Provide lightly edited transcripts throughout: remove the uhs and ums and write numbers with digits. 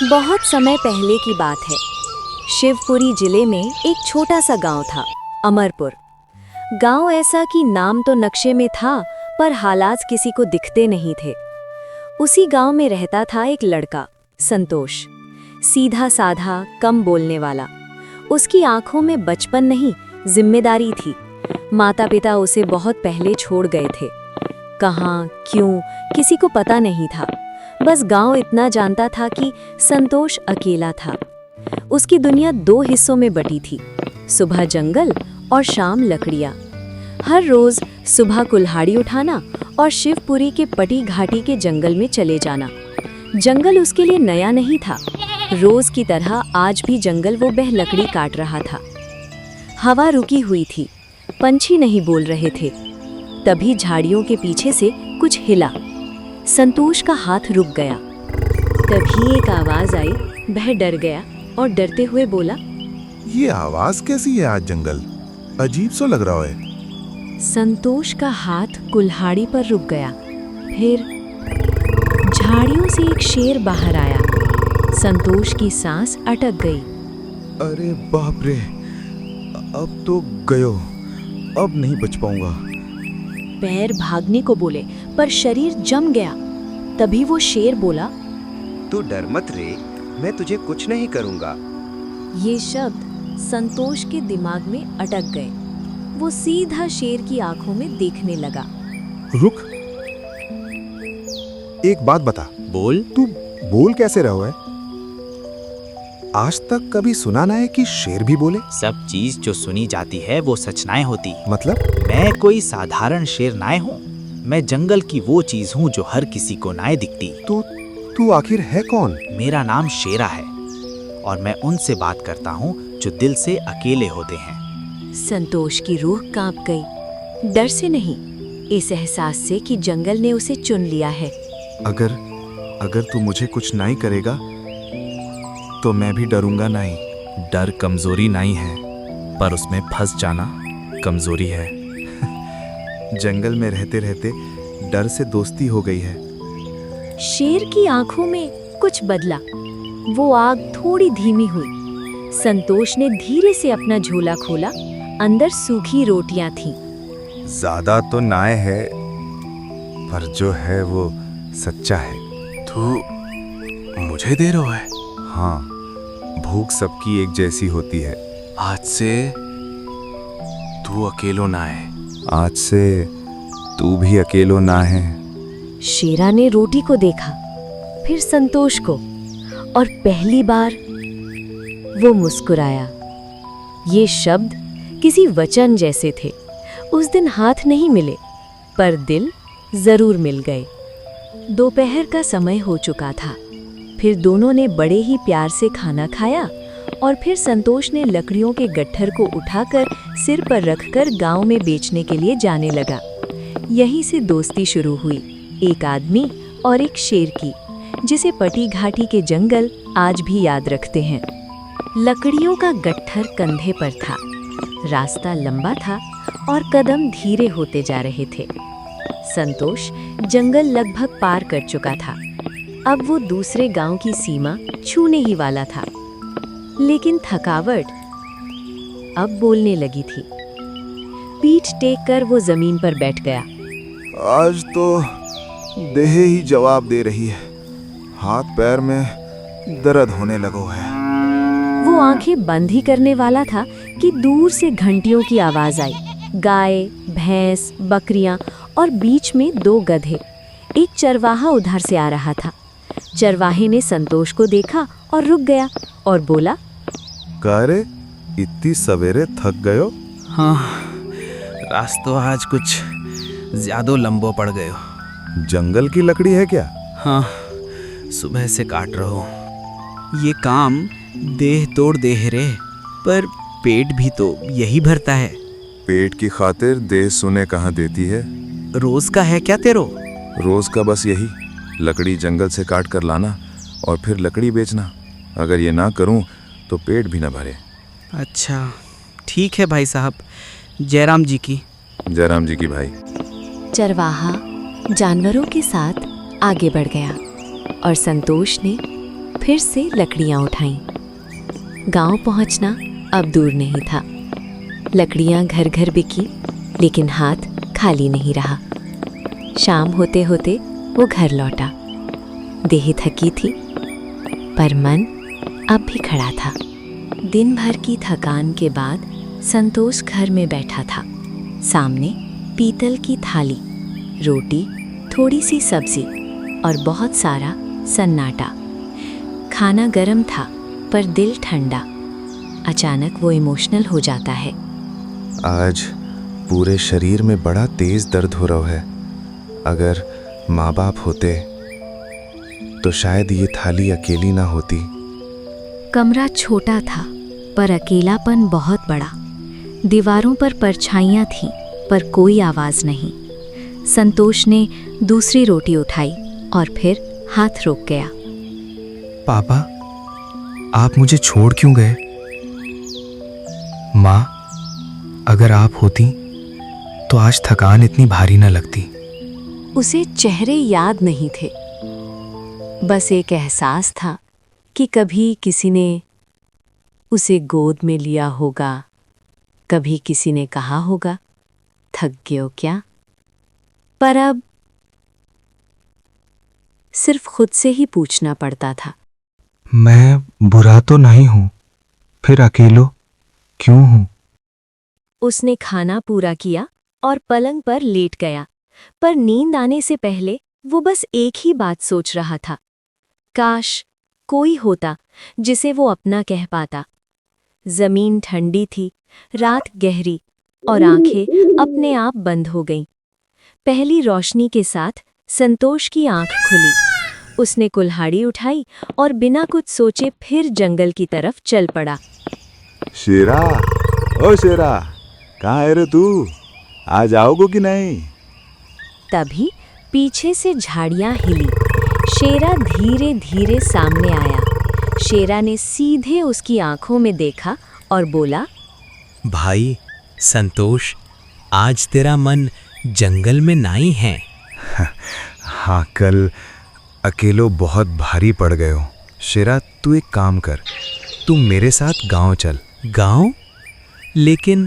बहुत समय पहले की बात है। शिवपुरी जिले में एक छोटा सा गांव था, अमरपुर। गांव ऐसा कि नाम तो नक्शे में था, पर हालात किसी को दिखते नहीं थे। उसी गांव में रहता था एक लड़का, संतोष। सीधा साधा, कम बोलने वाला। उसकी आंखों में बचपन नहीं, जिम्मेदारी थी। माता पिता उसे बहुत पहले छोड़ गए थे। कहाँ, क्यों, किसी को पता नहीं था। बस गांव इतना जानता था कि संतोष अकेला था। उसकी दुनिया दो हिस्सों में बटी थी, सुबह जंगल और शाम लकड़ियाँ। हर रोज सुबह कुल्हाड़ी उठाना और शिवपुरी के पटी घाटी के जंगल में चले जाना। जंगल उसके लिए नया नहीं था। रोज की तरह आज भी जंगल वो बह लकड़ी काट रहा था। हवा रुकी हुई थी, पंछी नहीं बोल रहे थे। तभी झाड़ियों के पीछे से कुछ हिला। संतोष का हाथ रुक गया। तभी एक आवाज आई। वह डर गया और डरते हुए बोला, ये आवाज कैसी है आज जंगल? अजीब सा लग रहा है। संतोष का हाथ कुल्हाड़ी पर रुक गया। फिर झाड़ियों से एक शेर बाहर आया। संतोष की सांस अटक गई। अरे बाप रे, अब तो गयो, अब नहीं बच पाऊंगा। पैर भागने को बोले, पर शरीर जम गया। तभी वो शेर बोला, तू डर मत रे, मैं तुझे कुछ नहीं करूंगा। ये शब्द संतोष के दिमाग में अटक गए। वो सीधा शेर की आंखों में देखने लगा। रुक, एक बात बता। बोल। तू बोल कैसे रहो है? आज तक कभी सुना ना है कि शेर भी बोले? सब चीज जो सुनी जाती है वो सच नाय होती। मतलब? मैं कोई साधारण शेर नाय हूँ। मैं जंगल की वो चीज हूँ जो हर किसी को नाय दिखती। तू आखिर है कौन? मेरा नाम शेरा है और मैं उनसे बात करता हूँ जो दिल से अकेले होते हैं। संतोष की रूह कांप गई, डर से नहीं, इस एहसास से कि जंगल ने उसे चुन लिया है। अगर तू मुझे कुछ नहीं करेगा तो मैं भी डरूंगा नहीं। डर कमजोरी नहीं है, पर उसमें फंस जाना कमजोरी है। जंगल में रहते रहते डर से दोस्ती हो गई है। शेर की आंखों में कुछ बदला। वो आग थोड़ी धीमी हुई। संतोष ने धीरे से अपना झोला खोला। अंदर सूखी रोटियां थीं। ज्यादा तो नाय है, पर जो है वो सच्चा है। तू मुझे दे रहा है? हाँ, भूख सबकी एक जैसी होती है। आज से तू अकेलो ना है। आज से तू भी अकेलो ना है। शेरा ने रोटी को देखा, फिर संतोष को, और पहली बार वो मुस्कुराया। ये शब्द किसी वचन जैसे थे। उस दिन हाथ नहीं मिले, पर दिल जरूर मिल गए। दोपहर का समय हो चुका था। फिर दोनों ने बड़े ही प्यार से खाना खाया और फिर संतोष ने लकड़ियों के गट्ठर को उठाकर सिर पर रखकर गांव में बेचने के लिए जाने लगा। यहीं से दोस्ती शुरू हुई, एक आदमी और एक शेर की, जिसे पटी घाटी के जंगल आज भी याद रखते हैं। लकड़ियों का गट्ठर कंधे पर था। रास्ता लंबा था और कदम धीरे होते जा रहे थे। संतोष जंगल लगभग पार कर चुका था। अब वो दूसरे गांव की सीमा छूने ही वाला था। लेकिन थकावट अब बोलने लगी थी। पीठ टेक कर वो जमीन पर बैठ गया। आज तो देह ही जवाब दे रही है। हाथ पैर में दर्द होने लगो है। वो आंखें बंद ही करने वाला था कि दूर से घंटियों की आवाज आई। गाय, भैंस, बकरियां और बीच में दो गधे। एक चरवाहा उधर से आ रहा था। चरवाहे ने संतोष को देखा और रुक गया और बोला, कारे, इतनी सवेरे थक गयो? हाँ, रास्तों आज कुछ ज्यादा लंबो पड़ गयो। जंगल की लकड़ी है क्या? हाँ, सुबह से काट रहा हूँ। ये काम देह तोड़ देह रे, पर पेट भी तो यही भरता है। पेट की खातिर देह सुने कहाँ देती है? रोज का है क्या तेरो? रोज का बस यही, लकड़ी जंगल से काट कर लाना और फिर लकड़ी बेचना। अगर ये ना करूं तो पेट भी ना भरे। अच्छा, ठीक है भाई साहब। जयराम जी की। जयराम जी की भाई। चरवाहा जानवरों के साथ आगे बढ़ गया और संतोष ने फिर से लकड़ियां उठाईं। गांव पहुंचना अब दूर नहीं था। लकड़ियां घर घर बिकी, लेकिन हाथ खाली नहीं रहा। शाम होते होते वो घर लौटा। देह थकी थी, पर मन अब भी खड़ा था। दिन भर की थकान के बाद संतोष घर में बैठा था। सामने पीतल की थाली, रोटी, थोड़ी सी सब्जी और बहुत सारा सन्नाटा। खाना गर्म था, पर दिल ठंडा। अचानक वो इमोशनल हो जाता है। आज पूरे शरीर में बड़ा तेज दर्द हो रहा है। अगर माँ बाप होते तो शायद ये थाली अकेली ना होती। कमरा छोटा था, पर अकेलापन बहुत बड़ा। दीवारों पर परछाइयाँ थीं, पर कोई आवाज़ नहीं। संतोष ने दूसरी रोटी उठाई और फिर हाथ रोक गया। पापा, आप मुझे छोड़ क्यों गए? माँ, अगर आप होती तो आज थकान इतनी भारी न लगती। उसे चेहरे याद नहीं थे, बस एक एहसास था कि कभी किसी ने उसे गोद में लिया होगा, कभी किसी ने कहा होगा, थक गए हो क्या? पर अब सिर्फ खुद से ही पूछना पड़ता था। मैं बुरा तो नहीं हूं, फिर अकेलो क्यों हूं? उसने खाना पूरा किया और पलंग पर लेट गया, पर नींद आने से पहले वो बस एक ही बात सोच रहा था। काश कोई होता जिसे वो अपना कह पाता। जमीन ठंडी थी, रात गहरी और आंखें अपने आप बंद हो गईं। पहली रोशनी के साथ संतोष की आंख खुली। उसने कुल्हाड़ी उठाई और बिना कुछ सोचे फिर जंगल की तरफ चल पड़ा। शेरा, ओ शेरा, कहाँ है रे तू? आज आओगे कि नहीं? तभी पीछे से झाड़ियां हिली। शेरा धीरे धीरे सामने आया। शेरा ने सीधे उसकी आंखों में देखा और बोला, भाई संतोष, आज तेरा मन जंगल में नहीं है। हाँ, कल अकेलो बहुत भारी पड़ गए हो। शेरा, तू एक काम कर, तू मेरे साथ गांव चल। गांव? लेकिन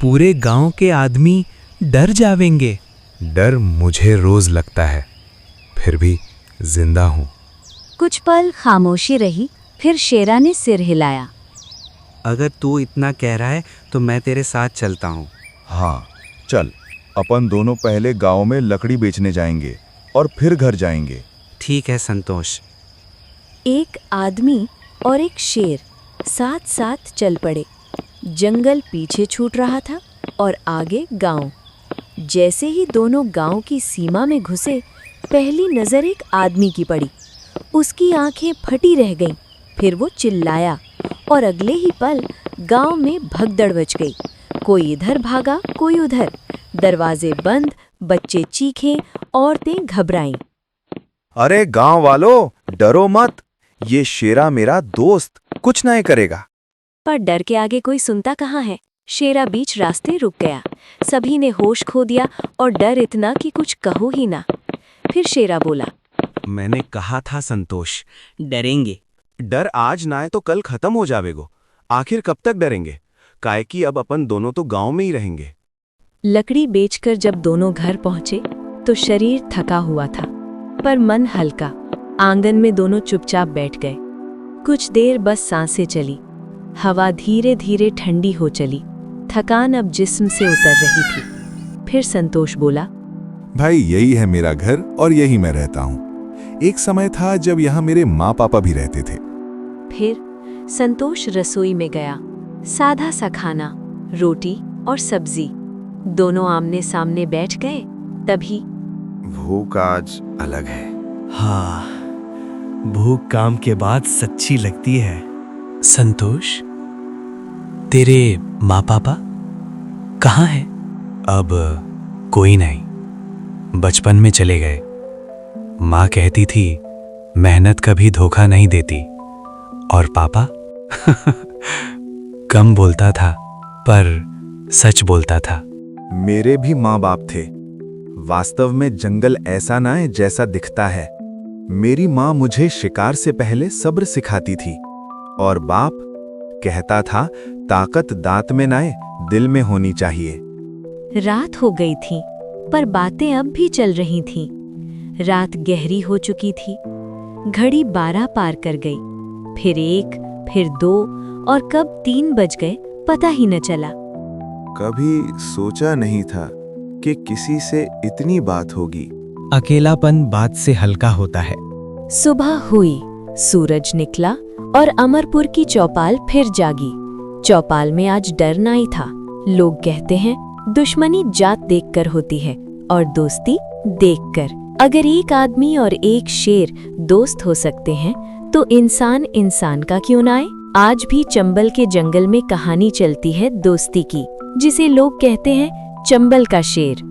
पूरे गांव के आदमी डर जावेंगे। डर मुझे रोज लगता है, फिर भी जिंदा हूँ। कुछ पल खामोशी रही, फिर शेरा ने सिर हिलाया। अगर तू इतना कह रहा है तो मैं तेरे साथ चलता हूँ। हाँ चल, अपन दोनों पहले गांव में लकड़ी बेचने जाएंगे और फिर घर जाएंगे। ठीक है संतोष। एक आदमी और एक शेर साथ साथ चल पड़े। जंगल पीछे छूट रहा था और आगे गांव। जैसे ही दोनों गांव की सीमा में घुसे, पहली नजर एक आदमी की पड़ी। उसकी आंखें फटी रह गईं। फिर वो चिल्लाया और अगले ही पल गांव में भगदड़ मच गई। कोई इधर भागा, कोई उधर। दरवाजे बंद, बच्चे चीखे, औरतें घबराईं। अरे गांव वालों, डरो मत, ये शेरा मेरा दोस्त, कुछ नहीं करेगा। पर डर के आगे कोई सुनता कहाँ है। शेरा बीच रास्ते रुक गया। सभी ने होश खो दिया और डर इतना कि कुछ कहो ही ना। फिर शेरा बोला, मैंने कहा था संतोष, डरेंगे। डर आज ना आए तो कल खत्म हो जावेगो। आखिर कब तक डरेंगे? काहे कि अब अपन दोनों तो गांव में ही रहेंगे। लकड़ी बेचकर जब दोनों घर पहुंचे तो शरीर थका हुआ था, पर मन हल्का। आंगन में दोनों चुपचाप बैठ गए। कुछ देर बस सांसें चली। हवा धीरे धीरे ठंडी हो चली। थकान अब जिस्म से उतर रही थी। फिर संतोष बोला, भाई, यही है मेरा घर और यही मैं रहता हूँ। एक समय था जब यहाँ मेरे माँ पापा भी रहते थे। फिर संतोष रसोई में गया। सादा सा खाना, रोटी और सब्जी। दोनों आमने सामने बैठ गए। तभी भूख आज अलग है। हाँ, भूख काम के बाद सच्ची लगती है। संतोष, तेरे माँ पापा कहाँ हैं? अब कोई नहीं, बचपन में चले गए। माँ कहती थी मेहनत कभी धोखा नहीं देती, और पापा कम बोलता था पर सच बोलता था। मेरे भी माँ बाप थे। वास्तव में जंगल ऐसा ना है जैसा दिखता है। मेरी माँ मुझे शिकार से पहले सब्र सिखाती थी और बाप कहता था ताकत दांत में नाए दिल में होनी चाहिए। रात हो गई थी, पर बातें अब भी चल रही थीं। रात गहरी हो चुकी थी। घड़ी 12 पार कर गई, फिर 1, फिर 2 और कब 3 बज गए पता ही न चला। कभी सोचा नहीं था कि किसी से इतनी बात होगी। अकेलापन बात से हल्का होता है। सुबह हुई, सूरज निकला और अमरपुर की चौपाल फिर जागी। चौपाल में आज डर नहीं था। लोग कहते हैं दुश्मनी जात देखकर होती है और दोस्ती देखकर। अगर एक आदमी और एक शेर दोस्त हो सकते हैं तो इंसान इंसान का क्यों ना आए। आज भी चंबल के जंगल में कहानी चलती है दोस्ती की, जिसे लोग कहते हैं चंबल का शेर।